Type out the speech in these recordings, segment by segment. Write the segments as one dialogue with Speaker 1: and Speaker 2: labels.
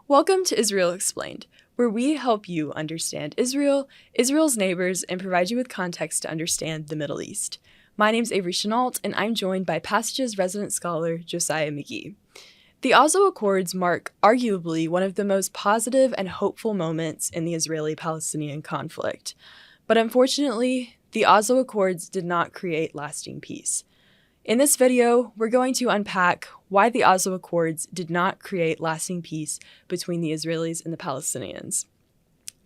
Speaker 1: Welcome to Israel Explained, where we help you understand Israel, Israel's neighbors, and provide you with context to understand the Middle East. My name's Avery Chenault, and I'm joined by Passages resident scholar Josiah McGee. The Oslo Accords mark arguably one of the most positive and hopeful moments in the Israeli-Palestinian conflict. But unfortunately, the Oslo Accords did not create lasting peace. In this video, we're going to unpack why the Oslo Accords did not create lasting peace between the Israelis and the Palestinians.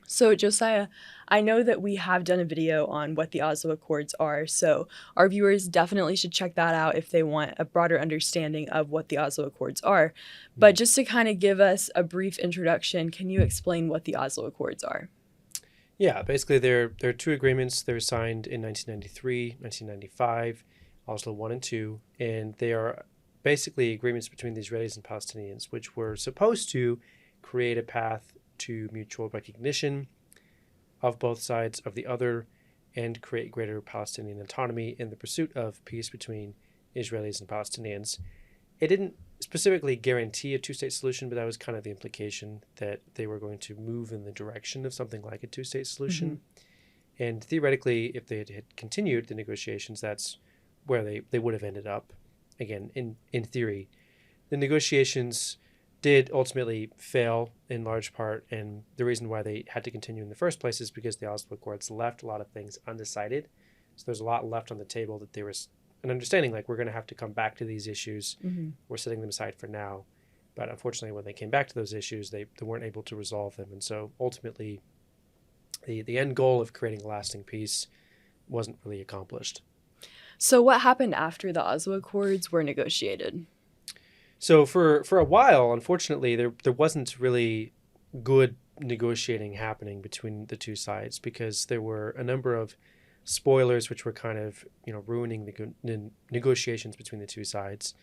Speaker 1: So, Josiah, I know that we have done a video on what the Oslo Accords are, so our viewers definitely should check that out if they want a broader understanding of what the Oslo Accords are. But just to kind of give us a brief introduction, can you explain what the Oslo Accords are?
Speaker 2: Yeah, basically there are two agreements. They were signed in 1993, 1995, Oslo 1 and 2, and they are basically agreements between the Israelis and Palestinians, which were supposed to create a path to mutual recognition of both sides of the other and create greater Palestinian autonomy in the pursuit of peace between Israelis and Palestinians. It didn't specifically guarantee a two-state solution, but that was kind of the implication that they were going to move in the direction of something like a two-state solution. Mm-hmm. And theoretically, if they had continued the negotiations, that's where they would have ended up. Again, in theory, the negotiations did ultimately fail in large part, and the reason why they had to continue in the first place is because the Oslo Accords left a lot of things undecided. So there's a lot left on the table that there was an understanding like we're going to have to come back to these issues. Mm-hmm. We're setting them aside for now. But unfortunately, when they came back to those issues, they weren't able to resolve them. And so ultimately, the end goal of creating a lasting peace wasn't really accomplished.
Speaker 1: So what happened after the Oslo Accords were negotiated?
Speaker 2: So for a while, unfortunately, there wasn't really good negotiating happening between the two sides because there were a number of spoilers which were kind of ruining the negotiations between the two sides.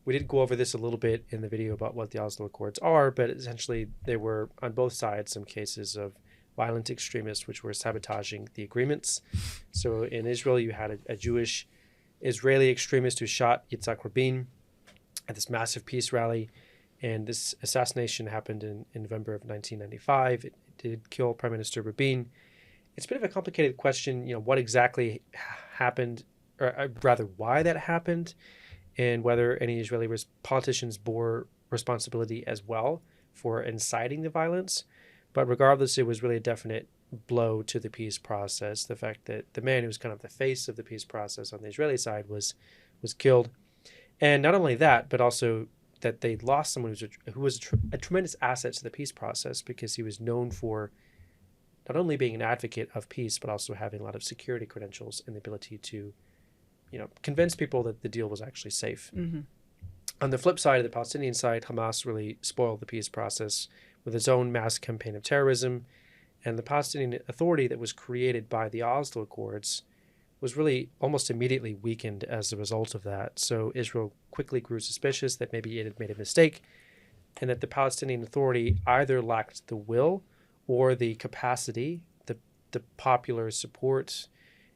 Speaker 2: We did go over this a little bit in the video about what the Oslo Accords are, but essentially there were on both sides some cases of violent extremists which were sabotaging the agreements. So in Israel, you had a Jewish Israeli extremist who shot Yitzhak Rabin at this massive peace rally, and this assassination happened in November of 1995. It did kill Prime Minister Rabin. It's a bit of a complicated question, what exactly happened, or rather why that happened, and whether any Israeli politicians bore responsibility as well for inciting the violence. But regardless, it was really a definite blow to the peace process. The fact that the man who was kind of the face of the peace process on the Israeli side was killed. And not only that, but also that they lost someone who was a tremendous asset to the peace process because he was known for not only being an advocate of peace, but also having a lot of security credentials and the ability to, convince people that the deal was actually safe. Mm-hmm. On the flip side of the Palestinian side, Hamas really spoiled the peace process with its own mass campaign of terrorism. And the Palestinian Authority that was created by the Oslo Accords was really almost immediately weakened as a result of that. So Israel quickly grew suspicious that maybe it had made a mistake and that the Palestinian Authority either lacked the will or the capacity, the popular support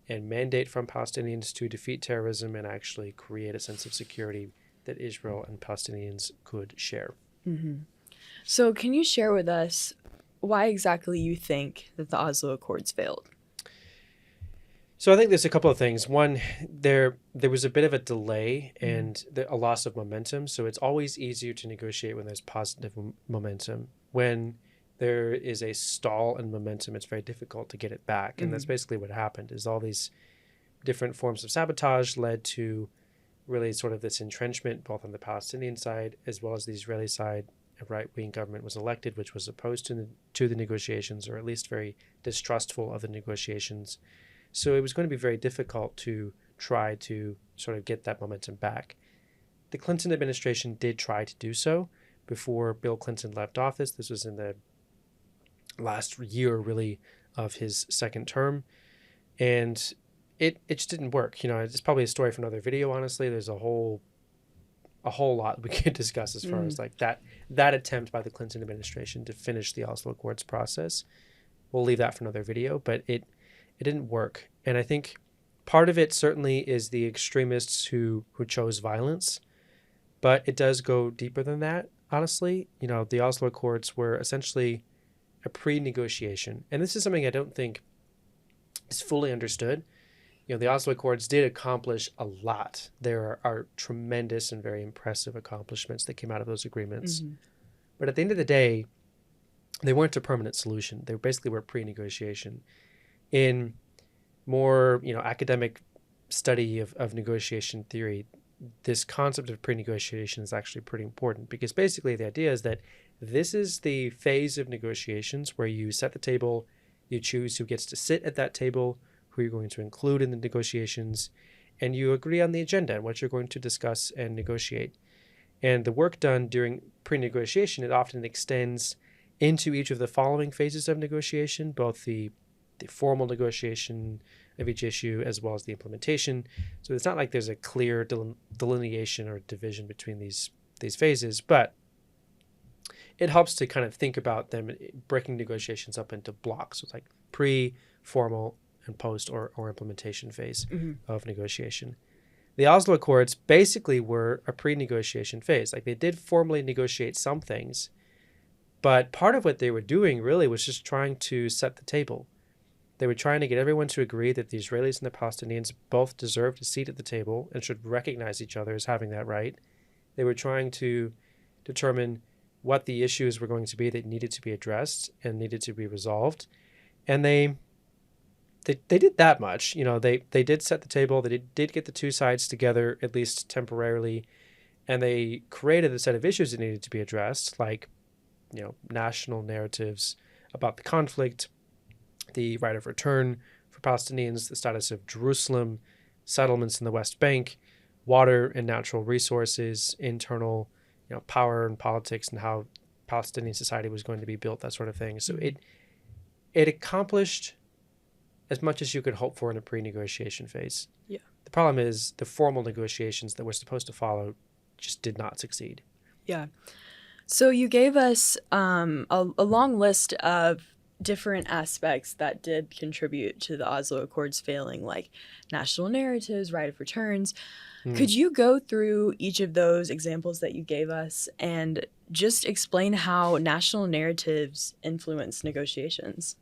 Speaker 2: and mandate from Palestinians to defeat terrorism and actually create a sense of security that Israel and Palestinians could share.
Speaker 1: Mm-hmm. So can you share with us why exactly you think that the Oslo Accords failed?
Speaker 2: So I think there's a couple of things. One, there was a bit of a delay and a loss of momentum. So it's always easier to negotiate when there's positive momentum. When there is a stall in momentum, it's very difficult to get it back. And that's basically what happened, is all these different forms of sabotage led to really sort of this entrenchment, both on the Palestinian side as well as the Israeli side. A right-wing government was elected, which was opposed to the negotiations, or at least very distrustful of the negotiations. So it was going to be very difficult to try to sort of get that momentum back. The Clinton administration did try to do so before Bill Clinton left office. This was in the last year, really, of his second term. And it just didn't work. It's probably a story for another video, honestly. There's a whole lot we could discuss as far as like that attempt by the Clinton administration to finish the Oslo Accords process. We'll leave that for another video, but it didn't work. And I think part of it certainly is the extremists who chose violence, but it does go deeper than that. honestly. The Oslo Accords were essentially a pre-negotiation. And this is something I don't think is fully understood. The Oslo Accords did accomplish a lot. There are tremendous and very impressive accomplishments that came out of those agreements.
Speaker 1: Mm-hmm.
Speaker 2: But at the end of the day, they weren't a permanent solution. They basically were pre-negotiation. In more, academic study of negotiation theory, this concept of pre-negotiation is actually pretty important, because basically the idea is that this is the phase of negotiations where you set the table, you choose who gets to sit at that table, who you're going to include in the negotiations, and you agree on the agenda and what you're going to discuss and negotiate. And the work done during pre-negotiation, it often extends into each of the following phases of negotiation, both the formal negotiation of each issue as well as the implementation. So it's not like there's a clear delineation or division between these phases, but it helps to kind of think about them breaking negotiations up into blocks. So it's like pre, formal, and post or implementation phase of negotiation. The Oslo Accords basically were a pre-negotiation phase. Like, they did formally negotiate some things, but part of what they were doing really was just trying to set the table. They were trying to get everyone to agree that the Israelis and the Palestinians both deserved a seat at the table and should recognize each other as having that right. They were trying to determine what the issues were going to be that needed to be addressed and needed to be resolved. And they did that much. They did set the table. They did get the two sides together, at least temporarily, and they created a set of issues that needed to be addressed, like, national narratives about the conflict, the right of return for Palestinians, the status of Jerusalem, settlements in the West Bank, water and natural resources, internal, power and politics, and how Palestinian society was going to be built, that sort of thing. So it accomplished as much as you could hope for in a pre-negotiation phase.
Speaker 1: Yeah.
Speaker 2: The problem is the formal negotiations that were supposed to follow just did not succeed.
Speaker 1: Yeah. So you gave us a long list of different aspects that did contribute to the Oslo Accords failing, like national narratives, right of returns. Could you go through each of those examples that you gave us and just explain how national narratives influence negotiations?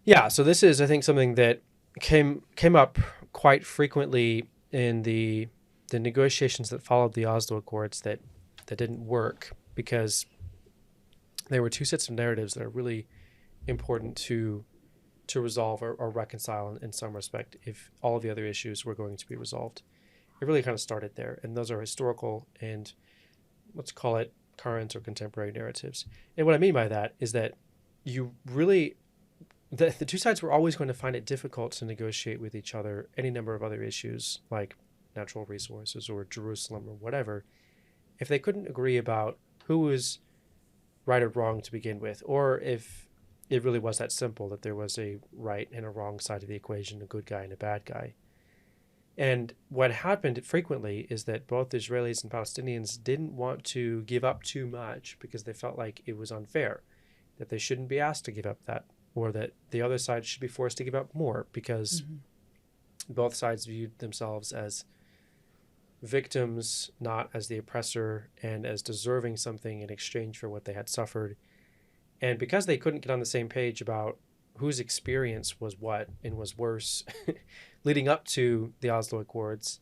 Speaker 2: Yeah, so this is, I think, something that came up quite frequently in the negotiations that followed the Oslo Accords that didn't work, because there were two sets of narratives that are really important to resolve or reconcile in some respect if all of the other issues were going to be resolved. It really kind of started there, and those are historical and, let's call it, current or contemporary narratives. And what I mean by that is that you really, the two sides were always going to find it difficult to negotiate with each other any number of other issues like natural resources or Jerusalem or whatever, if they couldn't agree about who was right or wrong to begin with, or if it really was that simple that there was a right and a wrong side of the equation, a good guy and a bad guy. And what happened frequently is that both Israelis and Palestinians didn't want to give up too much because they felt like it was unfair, that they shouldn't be asked to give up that, or that the other side should be forced to give up more, because both sides viewed themselves as victims, not as the oppressor, and as deserving something in exchange for what they had suffered. And because they couldn't get on the same page about whose experience was what and was worse leading up to the Oslo Accords,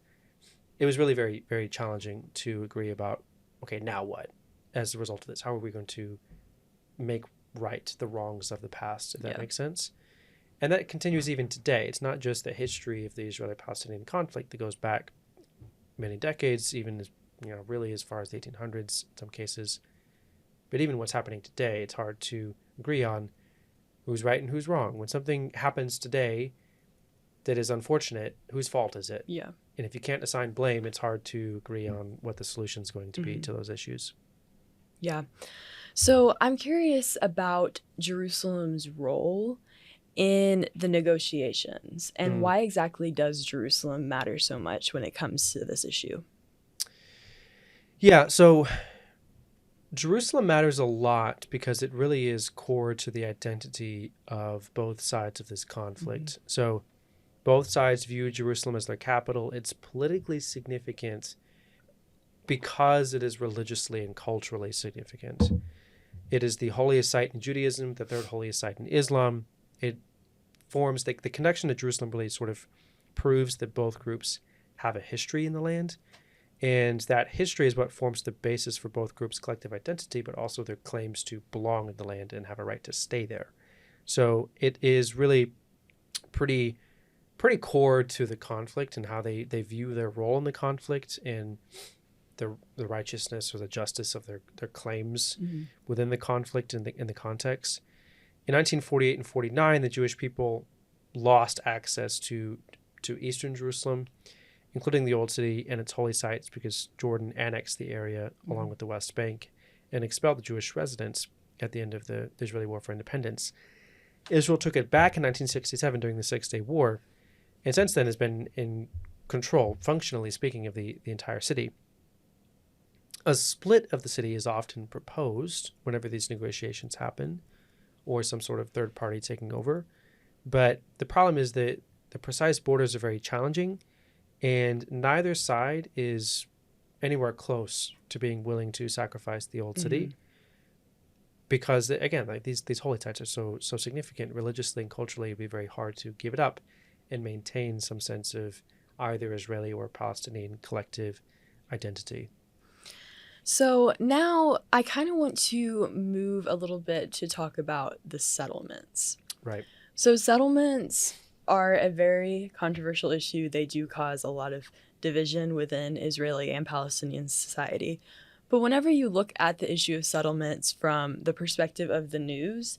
Speaker 2: it was really very, very challenging to agree about, okay, now what? As a result of this, how are we going to make right the wrongs of the past, if that makes sense? And that continues even today. It's not just the history of the Israeli-Palestinian conflict that goes back many decades, even really as far as the 1800s in some cases. But even what's happening today, it's hard to agree on who's right and who's wrong. When something happens today that is unfortunate, whose fault is it?
Speaker 1: Yeah.
Speaker 2: And if you can't assign blame, it's hard to agree on what the solution is going to be to those issues.
Speaker 1: Yeah. So I'm curious about Jerusalem's role in the negotiations, and why exactly does Jerusalem matter so much when it comes to this issue?
Speaker 2: Yeah, so Jerusalem matters a lot because it really is core to the identity of both sides of this conflict. So both sides view Jerusalem as their capital. It's politically significant, because it is religiously and culturally significant. It is the holiest site in Judaism, the third holiest site in Islam. It forms the connection to Jerusalem really sort of proves that both groups have a history in the land. And that history is what forms the basis for both groups' collective identity, but also their claims to belong in the land and have a right to stay there. So it is really pretty core to the conflict and how they view their role in the conflict and the righteousness or the justice of their claims within the conflict in the context. In 1948 and 49, the Jewish people lost access to eastern Jerusalem, including the Old City and its holy sites, because Jordan annexed the area along with the West Bank and expelled the Jewish residents at the end of the Israeli War for Independence. Israel took it back in 1967 during the Six-Day War, and since then has been in control, functionally speaking, of the entire city. A split of the city is often proposed whenever these negotiations happen, or some sort of third party taking over. But the problem is that the precise borders are very challenging, and neither side is anywhere close to being willing to sacrifice the old city, because again, like these holy sites are so significant religiously and culturally. It'd be very hard to give it up and maintain some sense of either Israeli or Palestinian collective identity.
Speaker 1: So now I kind of want to move a little bit to talk about the settlements.
Speaker 2: Right.
Speaker 1: So settlements are a very controversial issue. They do cause a lot of division within Israeli and Palestinian society. But whenever you look at the issue of settlements from the perspective of the news,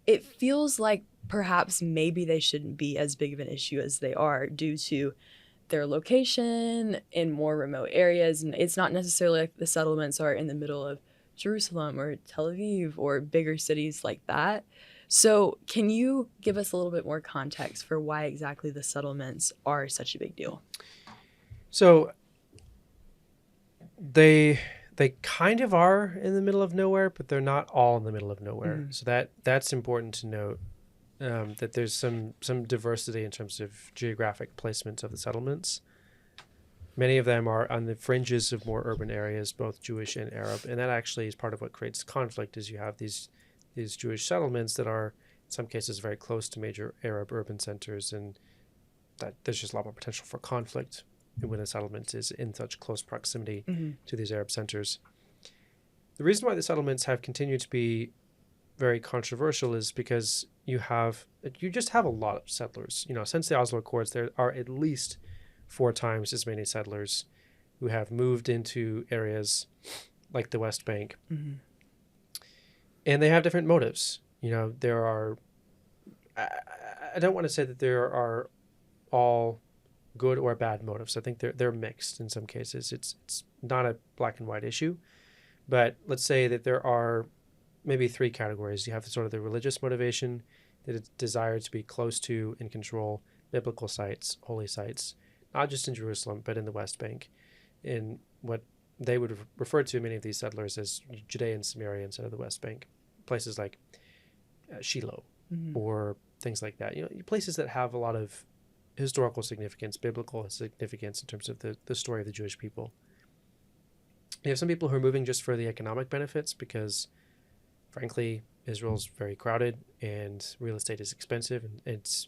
Speaker 1: it feels like perhaps maybe they shouldn't be as big of an issue as they are due to their location in more remote areas. And it's not necessarily like the settlements are in the middle of Jerusalem or Tel Aviv or bigger cities like that. So can you give us a little bit more context for why exactly the settlements are such a big deal?
Speaker 2: So they kind of are in the middle of nowhere, but they're not all in the middle of nowhere. So that's important to note. That there's some diversity in terms of geographic placement of the settlements. Many of them are on the fringes of more urban areas, both Jewish and Arab, and that actually is part of what creates conflict. Is you have these Jewish settlements that are in some cases very close to major Arab urban centers, and that there's just a lot more potential for conflict when a settlement is in such close proximity to these Arab centers. The reason why the settlements have continued to be very controversial is because you just have a lot of settlers. Since the Oslo Accords, there are at least 4 times as many settlers who have moved into areas like the West Bank. And they have different motives. There are, I don't want to say that there are all good or bad motives. I think they're mixed in some cases. It's not a black and white issue, but let's say that there are maybe 3 categories. You have sort of the religious motivation, that it's desire to be close to and control biblical sites, holy sites, not just in Jerusalem, but in the West Bank, in what they would refer to many of these settlers as Judea and Samaria instead of the West Bank, places like Shiloh or things like that. Places that have a lot of historical significance, biblical significance in terms of the story of the Jewish people. You have some people who are moving just for the economic benefits because, frankly, Israel's very crowded and real estate is expensive, and it's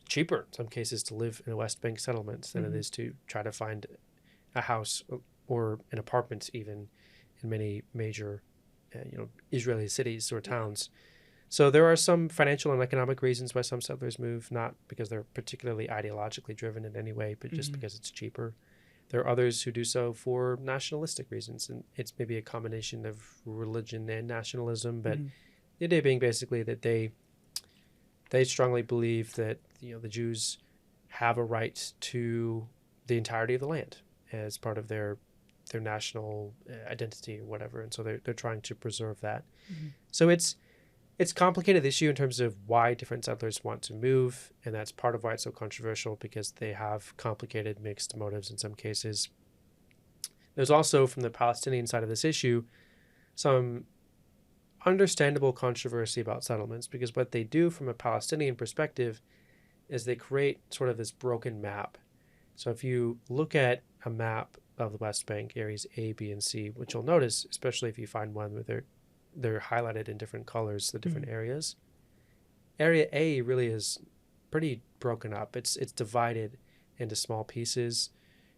Speaker 2: cheaper in some cases to live in a West Bank settlement than it is to try to find a house or an apartment even in many major Israeli cities or towns. So there are some financial and economic reasons why some settlers move, not because they're particularly ideologically driven in any way, but just because it's cheaper. There are others who do so for nationalistic reasons, and it's maybe a combination of religion and nationalism, but the idea being basically that they strongly believe that the Jews have a right to the entirety of the land as part of their national identity or whatever, and so they're trying to preserve that. So it's a complicated issue in terms of why different settlers want to move, and that's part of why it's so controversial, because they have complicated mixed motives in some cases. There's also, from the Palestinian side of this issue, some understandable controversy about settlements, because what they do from a Palestinian perspective is they create sort of this broken map. So if you look at a map of the West Bank, areas A, B, and C, which you'll notice, especially if you find one where they're highlighted in different colors, the different areas. Area A really is pretty broken up. It's divided into small pieces,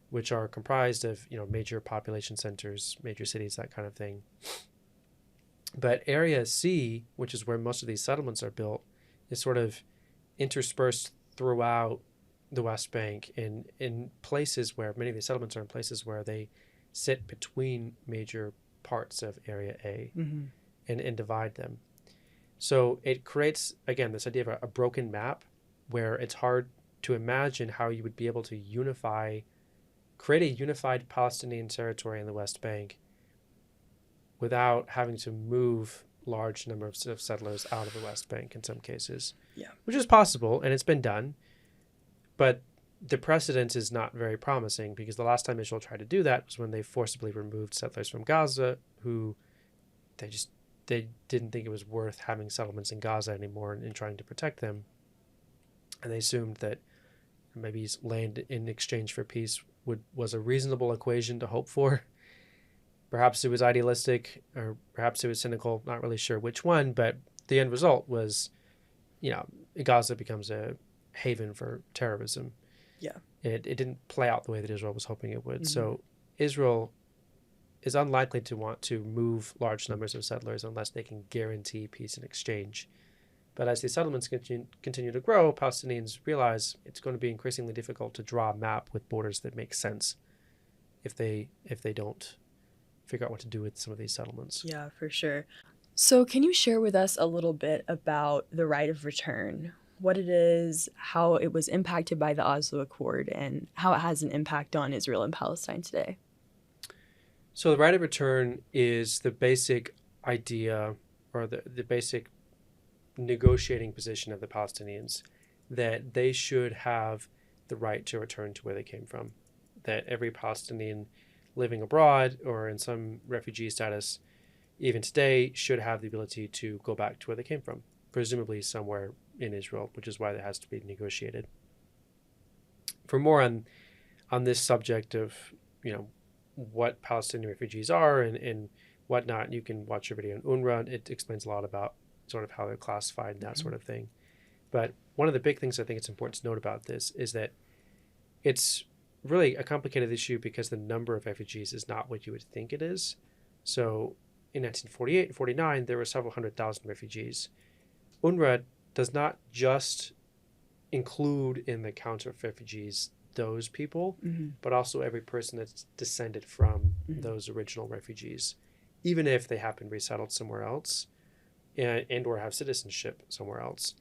Speaker 2: which are comprised of major population centers, major cities, that kind of thing. But Area C, which is where most of these settlements are built, is sort of interspersed throughout the West Bank in places where many of these settlements are in places where they sit between major parts of Area A and divide them. So it creates, again, this idea of a broken map where it's hard to imagine how you would be able to create a unified Palestinian territory in the West Bank without having to move large numbers of settlers out of the West Bank in some cases.
Speaker 1: Yeah.
Speaker 2: Which is possible, and it's been done. But the precedent is not very promising, because the last time Israel tried to do that was when they forcibly removed settlers from Gaza who they didn't think it was worth having settlements in Gaza anymore and trying to protect them. And they assumed that maybe land in exchange for peace was a reasonable equation to hope for. Perhaps it was idealistic, or perhaps it was cynical, not really sure which one, but the end result was, Gaza becomes a haven for terrorism.
Speaker 1: Yeah.
Speaker 2: It didn't play out the way that Israel was hoping it would. So Israel is unlikely to want to move large numbers of settlers unless they can guarantee peace in exchange. But as these settlements continue to grow, Palestinians realize it's going to be increasingly difficult to draw a map with borders that make sense if they don't figure out what to do with some of these settlements.
Speaker 1: Yeah, for sure. So can you share with us a little bit about the right of return? What it is, how it was impacted by the Oslo Accord, and how it has an impact on Israel and Palestine today?
Speaker 2: So the right of return is the basic idea, or the basic negotiating position of the Palestinians, that they should have the right to return to where they came from. That every Palestinian living abroad or in some refugee status, even today, should have the ability to go back to where they came from, presumably somewhere in Israel, which is why that has to be negotiated. For more on this subject of, what Palestinian refugees are and whatnot, you can watch a video on UNRWA. It explains a lot about sort of how they're classified and that sort of thing. But one of the big things I think it's important to note about this is that it's really a complicated issue because the number of refugees is not what you would think it is. So in 1948 and 49, there were several 100,000 refugees. UNRWA does not just include in the count of refugees those people, but also every person that's descended from those original refugees, even if they have been resettled somewhere else and or have citizenship somewhere else.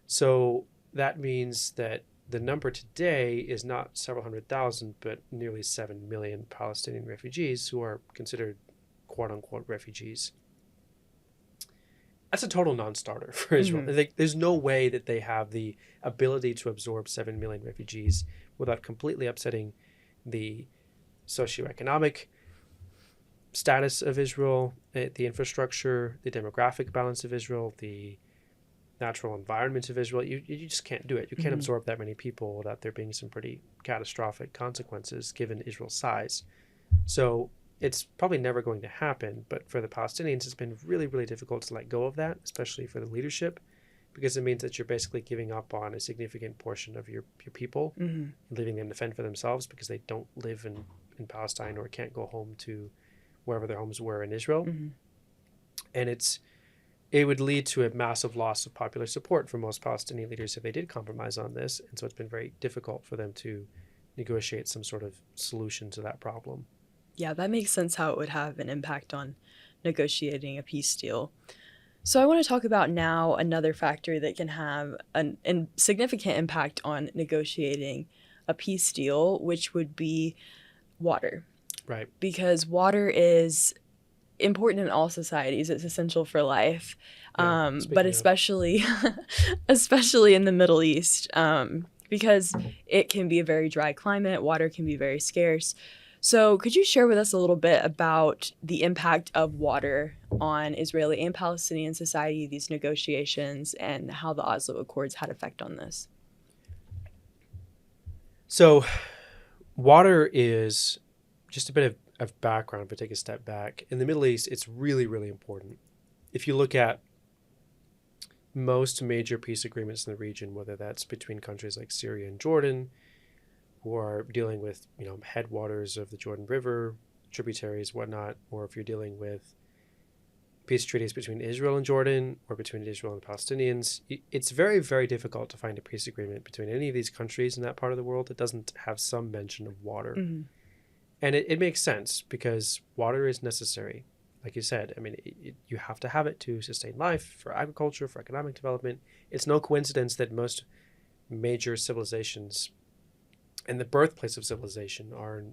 Speaker 2: So that means that the number today is not several 100,000, but nearly 7 million Palestinian refugees who are considered quote-unquote refugees. That's a total non-starter for Israel. There's no way that they have the ability to absorb 7 million refugees without completely upsetting the socioeconomic status of Israel, the infrastructure, the demographic balance of Israel, the natural environment of Israel. You just can't do it. You can't absorb that many people without there being some pretty catastrophic consequences given Israel's size. So it's probably never going to happen, but for the Palestinians, it's been really, really difficult to let go of that, especially for the leadership, because it means that you're basically giving up on a significant portion of your people, leaving them to fend for themselves because they don't live in Palestine or can't go home to wherever their homes were in Israel. And it would lead to a massive loss of popular support for most Palestinian leaders if they did compromise on this. And so it's been very difficult for them to negotiate some sort of solution to that problem.
Speaker 1: Yeah, that makes sense how it would have an impact on negotiating a peace deal. So I want to talk about now another factor that can have a significant impact on negotiating a peace deal, which would be water.
Speaker 2: Right.
Speaker 1: Because water is important in all societies. It's essential for life, but especially in the Middle East, because it can be a very dry climate. Water can be very scarce. So could you share with us a little bit about the impact of water on Israeli and Palestinian society, these negotiations, and how the Oslo Accords had effect on this?
Speaker 2: So water is just a bit of background, if I take a step back. In the Middle East, it's really, really important. If you look at most major peace agreements in the region, whether that's between countries like Syria and Jordan, who are dealing with, headwaters of the Jordan River, tributaries, whatnot, or if you're dealing with peace treaties between Israel and Jordan or between Israel and the Palestinians, it's very, very difficult to find a peace agreement between any of these countries in that part of the world that doesn't have some mention of water.
Speaker 1: Mm-hmm.
Speaker 2: And it makes sense because water is necessary. Like you said, I mean, you have to have it to sustain life, for agriculture, for economic development. It's no coincidence that most major civilizations and the birthplace of civilization are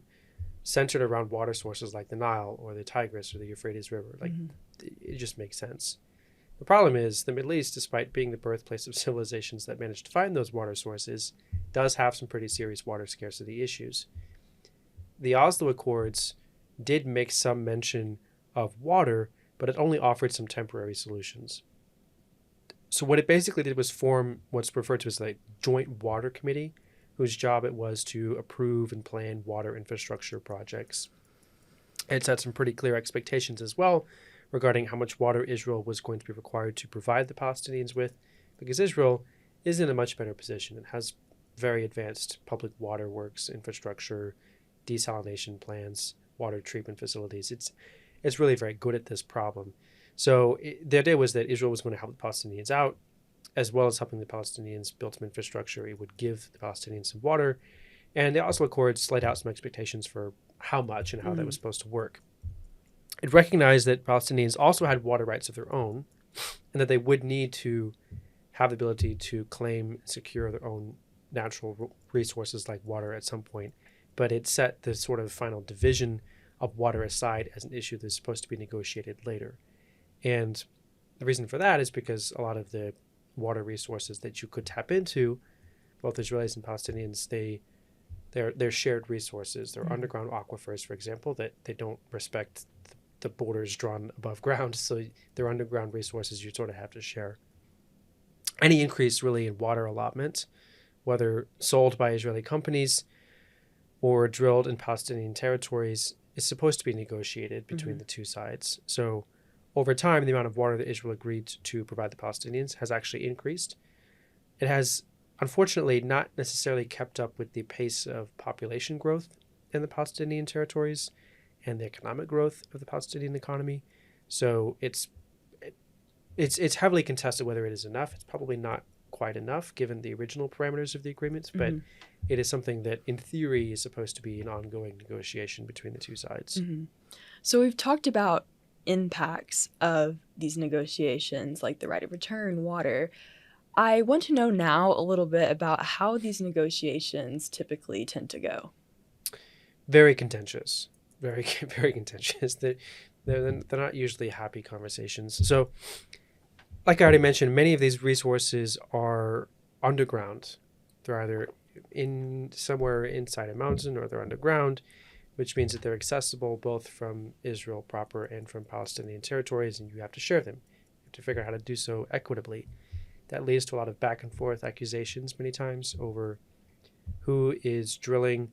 Speaker 2: centered around water sources like the Nile or the Tigris or the Euphrates River. Like, it just makes sense. The problem is the Middle East, despite being the birthplace of civilizations that managed to find those water sources, does have some pretty serious water scarcity issues. The Oslo Accords did make some mention of water, but it only offered some temporary solutions. So what it basically did was form what's referred to as the Joint Water Committee, whose job it was to approve and plan water infrastructure projects. It set some pretty clear expectations as well regarding how much water Israel was going to be required to provide the Palestinians with, because Israel is in a much better position. It has very advanced public water works, infrastructure, desalination plants, water treatment facilities. It's really very good at this problem. So the idea was that Israel was going to help the Palestinians out, as well as helping the Palestinians build some infrastructure. It would give the Palestinians some water. And the Oslo Accords laid out some expectations for how much and how that was supposed to work. It recognized that Palestinians also had water rights of their own, and that they would need to have the ability to claim and secure their own natural resources like water at some point. But it set the sort of final division of water aside as an issue that's supposed to be negotiated later. And the reason for that is because a lot of the water resources that you could tap into, both Israelis and Palestinians, they're shared resources. They're underground aquifers, for example, that they don't respect the borders drawn above ground. So they're underground resources you sort of have to share. Any increase really in water allotment, whether sold by Israeli companies or drilled in Palestinian territories, is supposed to be negotiated between the two sides. So over time, the amount of water that Israel agreed to provide the Palestinians has actually increased. It has, unfortunately, not necessarily kept up with the pace of population growth in the Palestinian territories and the economic growth of the Palestinian economy. So it's heavily contested whether it is enough. It's probably not quite enough given the original parameters of the agreements, but it is something that in theory is supposed to be an ongoing negotiation between the two sides.
Speaker 1: So we've talked about impacts of these negotiations, like the right of return, water. I want to know now a little bit about how these negotiations typically tend to go.
Speaker 2: Very contentious. Very, very contentious. They're not usually happy conversations. So, like I already mentioned, many of these resources are underground. They're either in somewhere inside a mountain or they're underground, which means that they're accessible both from Israel proper and from Palestinian territories, and you have to share them. You have to figure out how to do so equitably. That leads to a lot of back and forth accusations many times over who is drilling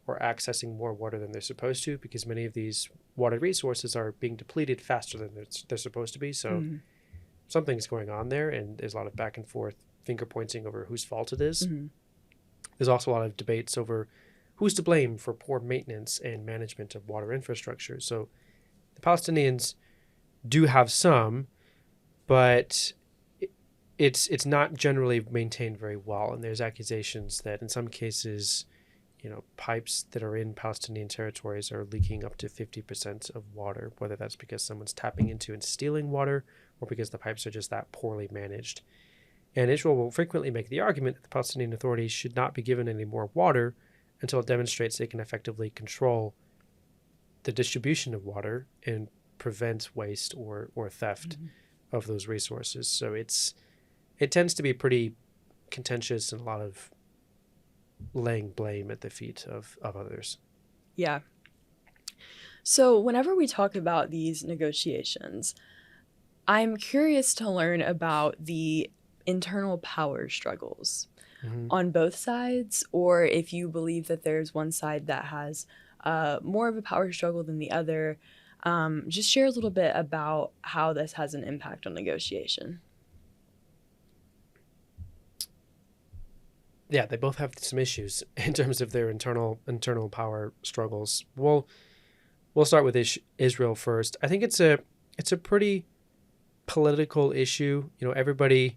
Speaker 2: or accessing more water than they're supposed to, because many of these water resources are being depleted faster than they're supposed to be. So something's going on there, and there's a lot of back and forth finger pointing over whose fault it is. There's also a lot of debates over who's to blame for poor maintenance and management of water infrastructure. So the Palestinians do have some, but it's not generally maintained very well. And there's accusations that in some cases, pipes that are in Palestinian territories are leaking up to 50% of water, whether that's because someone's tapping into and stealing water or because the pipes are just that poorly managed. And Israel will frequently make the argument that the Palestinian authorities should not be given any more water until it demonstrates they can effectively control the distribution of water and prevent waste or theft of those resources. So it tends to be pretty contentious and a lot of laying blame at the feet of others.
Speaker 1: Yeah. So whenever we talk about these negotiations, I'm curious to learn about the internal power struggles. on both sides, or if you believe that there's one side that has more of a power struggle than the other. Just share a little bit about how this has an impact on negotiation.
Speaker 2: Yeah, they both have some issues in terms of their internal power struggles. We'll start with Israel first. I think it's a pretty political issue. You know, everybody's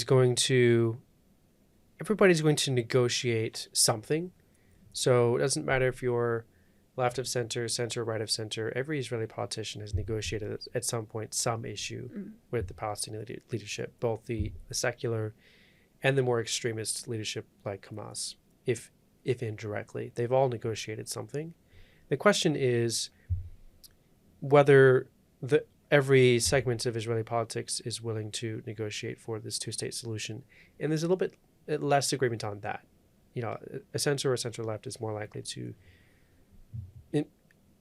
Speaker 2: going to negotiate something. So it doesn't matter if you're left of center, center, right of center. Every Israeli politician has negotiated at some point some issue with the Palestinian leadership, both the secular and the more extremist leadership like Hamas, if indirectly. They've all negotiated something. The question is whether every segment of Israeli politics is willing to negotiate for this two-state solution. And there's a little bit less agreement on that. You know, a center or center-left is more likely to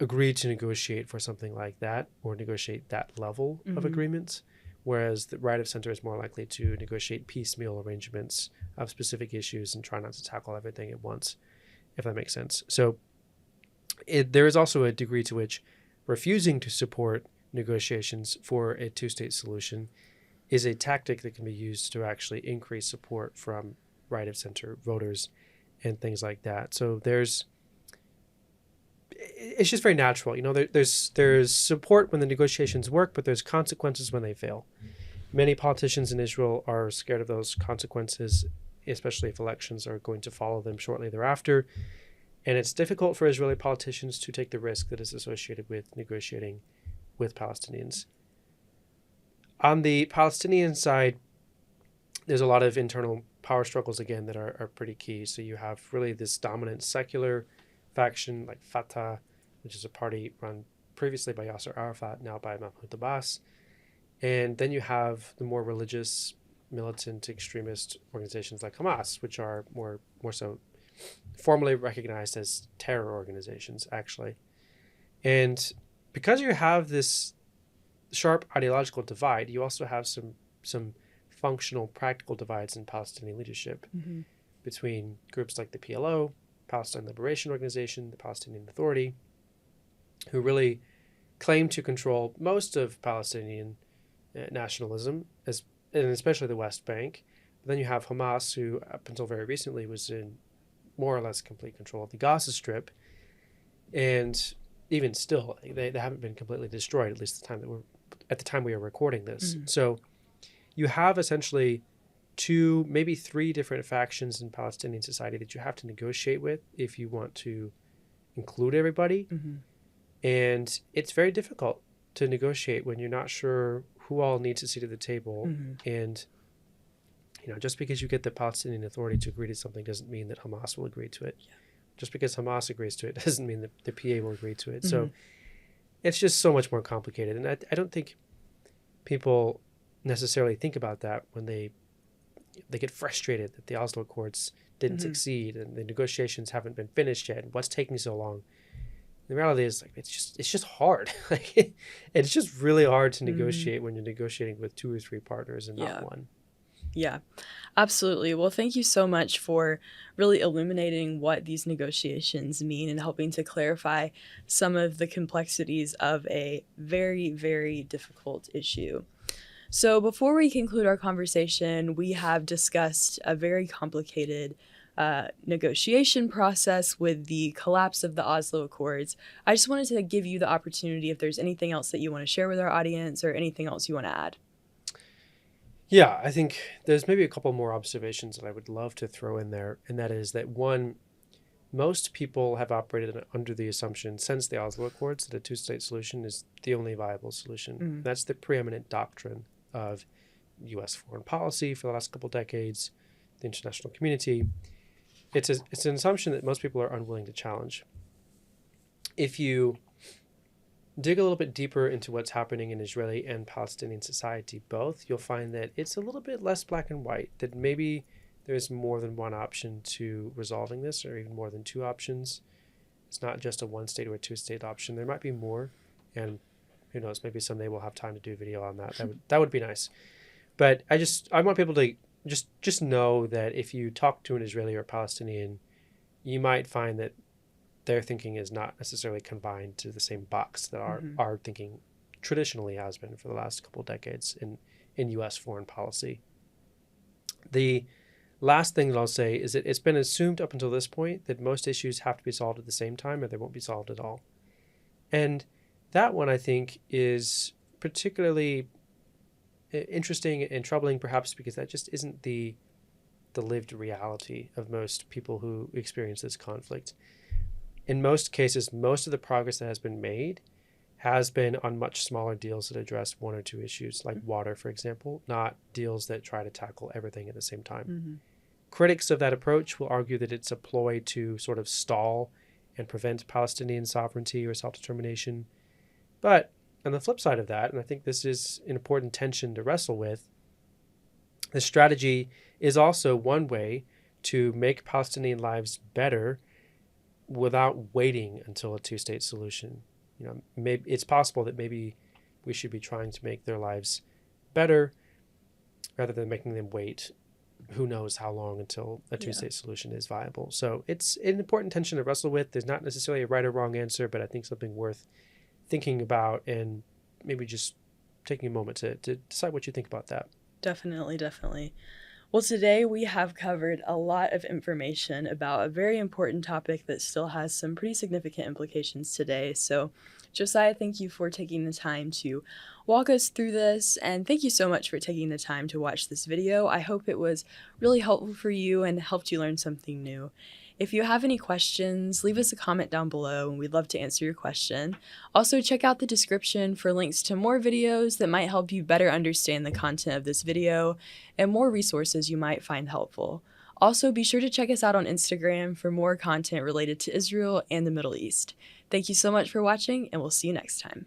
Speaker 2: agree to negotiate for something like that or negotiate that level of agreement, whereas the right of center is more likely to negotiate piecemeal arrangements of specific issues and try not to tackle everything at once, if that makes sense. So there is also a degree to which refusing to support negotiations for a two-state solution is a tactic that can be used to actually increase support from right of center voters and things like that. So it's just very natural. You know, there's support when the negotiations work, but there's consequences when they fail. Many politicians in Israel are scared of those consequences, especially if elections are going to follow them shortly thereafter. And it's difficult for Israeli politicians to take the risk that is associated with negotiating with Palestinians. On the Palestinian side, there's a lot of internal power struggles, again, that are pretty key. So you have really this dominant secular faction like Fatah, which is a party run previously by Yasser Arafat, now by Mahmoud Abbas. And then you have the more religious, militant, extremist organizations like Hamas, which are more so formally recognized as terror organizations, actually. And because you have this sharp ideological divide, you also have some functional, practical divides in Palestinian leadership between groups like the PLO, Palestine Liberation Organization, the Palestinian Authority, who really claim to control most of Palestinian nationalism, and especially the West Bank. But then you have Hamas, who up until very recently was in more or less complete control of the Gaza Strip, and even still, they haven't been completely destroyed, at least at the time we are recording this. So you have essentially 2, maybe 3 different factions in Palestinian society that you have to negotiate with if you want to include everybody. And it's very difficult to negotiate when you're not sure who all needs a seat at the table. And, you know, just because you get the Palestinian Authority to agree to something doesn't mean that Hamas will agree to it. Just because Hamas agrees to it doesn't mean that the PA will agree to it. So it's just so much more complicated. And I don't think people necessarily think about that when they get frustrated that the Oslo Accords didn't succeed and the negotiations haven't been finished yet and what's taking so long. The reality is, like, it's just hard. Like, it's just really hard to negotiate when you're negotiating with 2 or 3 partners and not one.
Speaker 1: Yeah, absolutely. Well, thank you so much for really illuminating what these negotiations mean and helping to clarify some of the complexities of a very, very difficult issue. So before we conclude our conversation, we have discussed a very complicated negotiation process with the collapse of the Oslo Accords. I just wanted to give you the opportunity if there's anything else that you want to share with our audience or anything else you want to add.
Speaker 2: Yeah, I think there's maybe a couple more observations that I would love to throw in there. And that is that, one, most people have operated under the assumption since the Oslo Accords that a two-state solution is the only viable solution. That's the preeminent doctrine of U.S. foreign policy for the last couple decades, the international community. It's an assumption that most people are unwilling to challenge. If you dig a little bit deeper into what's happening in Israeli and Palestinian society both, you'll find that it's a little bit less black and white, that maybe there's more than one option to resolving this, or even more than 2 options. It's not just a 1-state or a 2-state option. There might be more, and who knows, maybe someday we'll have time to do a video on that. That would be nice. But I want people to just know that if you talk to an Israeli or Palestinian, you might find that their thinking is not necessarily confined to the same box that our thinking traditionally has been for the last couple of decades in U.S. foreign policy. The last thing that I'll say is that it's been assumed up until this point that most issues have to be solved at the same time or they won't be solved at all. And that one, I think, is particularly interesting and troubling, perhaps because that just isn't the lived reality of most people who experience this conflict. In most cases, most of the progress that has been made has been on much smaller deals that address one or two issues, like water, for example, not deals that try to tackle everything at the same time.
Speaker 1: Mm-hmm.
Speaker 2: Critics of that approach will argue that it's a ploy to sort of stall and prevent Palestinian sovereignty or self-determination. But on the flip side of that, and I think this is an important tension to wrestle with, the strategy is also one way to make Palestinian lives better without waiting until a two-state solution. Maybe it's possible that maybe we should be trying to make their lives better rather than making them wait who knows how long until a two-state solution is viable. So it's an important tension to wrestle with. There's not necessarily a right or wrong answer, but I think something worth thinking about and maybe just taking a moment to decide what you think about that.
Speaker 1: Definitely, definitely. Well, today we have covered a lot of information about a very important topic that still has some pretty significant implications today. So, Josiah, thank you for taking the time to walk us through this, and thank you so much for taking the time to watch this video. I hope it was really helpful for you and helped you learn something new. If you have any questions, leave us a comment down below and we'd love to answer your question. Also, check out the description for links to more videos that might help you better understand the content of this video and more resources you might find helpful. Also, be sure to check us out on Instagram for more content related to Israel and the Middle East. Thank you so much for watching, and we'll see you next time.